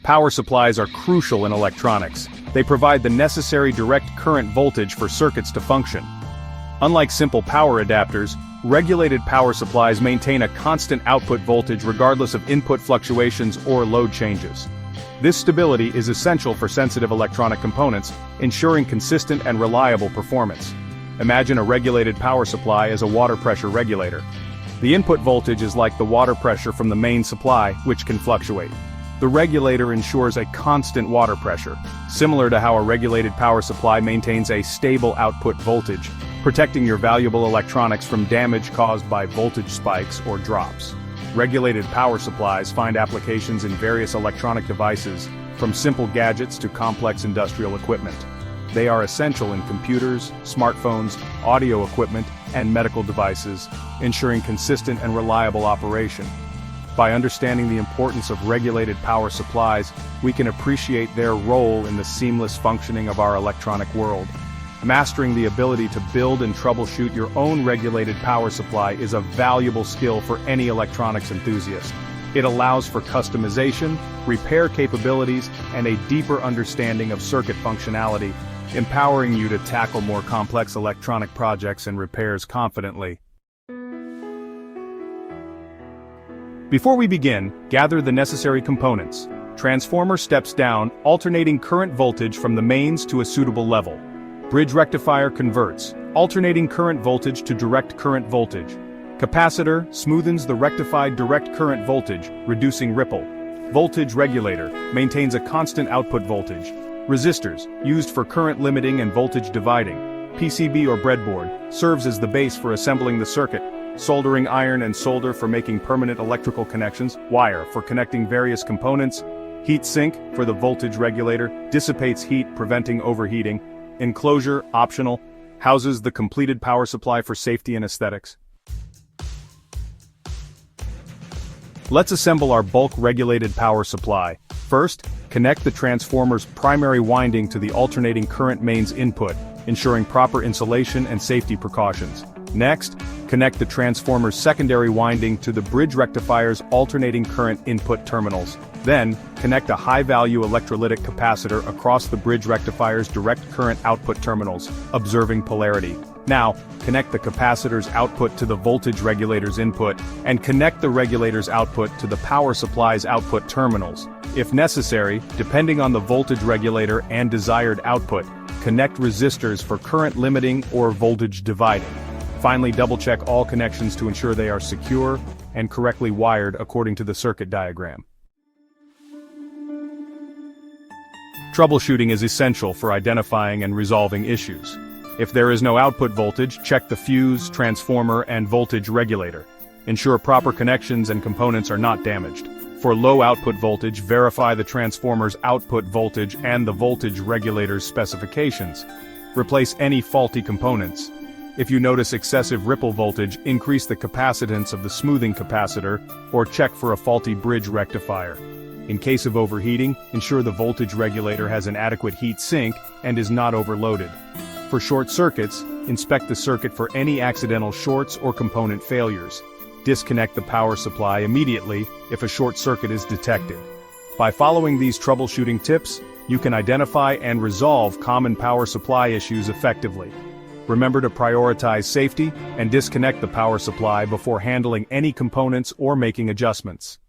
Power supplies are crucial in electronics. They provide the necessary direct current voltage for circuits to function. Unlike simple power adapters, regulated power supplies maintain a constant output voltage regardless of input fluctuations or load changes. This stability is essential for sensitive electronic components, ensuring consistent and reliable performance. Imagine a regulated power supply as a water pressure regulator. The input voltage is like the water pressure from the main supply, which can fluctuate. The regulator ensures a constant water pressure, similar to how a regulated power supply maintains a stable output voltage, protecting your valuable electronics from damage caused by voltage spikes or drops. Regulated power supplies find applications in various electronic devices, from simple gadgets to complex industrial equipment. They are essential in computers, smartphones, audio equipment, and medical devices, ensuring consistent and reliable operation. By understanding the importance of regulated power supplies, we can appreciate their role in the seamless functioning of our electronic world. Mastering the ability to build and troubleshoot your own regulated power supply is a valuable skill for any electronics enthusiast. It allows for customization, repair capabilities, and a deeper understanding of circuit functionality, empowering you to tackle more complex electronic projects and repairs confidently. Before we begin, gather the necessary components. Transformer steps down, alternating current voltage from the mains to a suitable level. Bridge rectifier converts, alternating current voltage to direct current voltage. Capacitor smoothens the rectified direct current voltage, reducing ripple. Voltage regulator maintains a constant output voltage. Resistors, used for current limiting and voltage dividing. PCB or breadboard, serves as the base for assembling the circuit. Soldering iron and solder for making permanent electrical connections. Wire for connecting various components. Heat sink for the voltage regulator, dissipates heat, preventing overheating. Enclosure, optional, houses the completed power supply for safety and aesthetics. Let's assemble our bulk regulated power supply. First, connect the transformer's primary winding to the alternating current mains input, ensuring proper insulation and safety precautions. Next, connect the transformer's secondary winding to the bridge rectifier's alternating current input terminals. Then, connect a high-value electrolytic capacitor across the bridge rectifier's direct current output terminals, observing polarity. Now, connect the capacitor's output to the voltage regulator's input, and connect the regulator's output to the power supply's output terminals. If necessary, depending on the voltage regulator and desired output, connect resistors for current limiting or voltage dividing. Finally, double-check all connections to ensure they are secure and correctly wired according to the circuit diagram. Troubleshooting is essential for identifying and resolving issues. If there is no output voltage, check the fuse, transformer, and voltage regulator. Ensure proper connections and components are not damaged. For low output voltage, verify the transformer's output voltage and the voltage regulator's specifications. Replace any faulty components. If you notice excessive ripple voltage, increase the capacitance of the smoothing capacitor, or check for a faulty bridge rectifier. In case of overheating, ensure the voltage regulator has an adequate heat sink and is not overloaded. For short circuits, inspect the circuit for any accidental shorts or component failures. Disconnect the power supply immediately if a short circuit is detected. By following these troubleshooting tips, you can identify and resolve common power supply issues effectively. Remember to prioritize safety and disconnect the power supply before handling any components or making adjustments.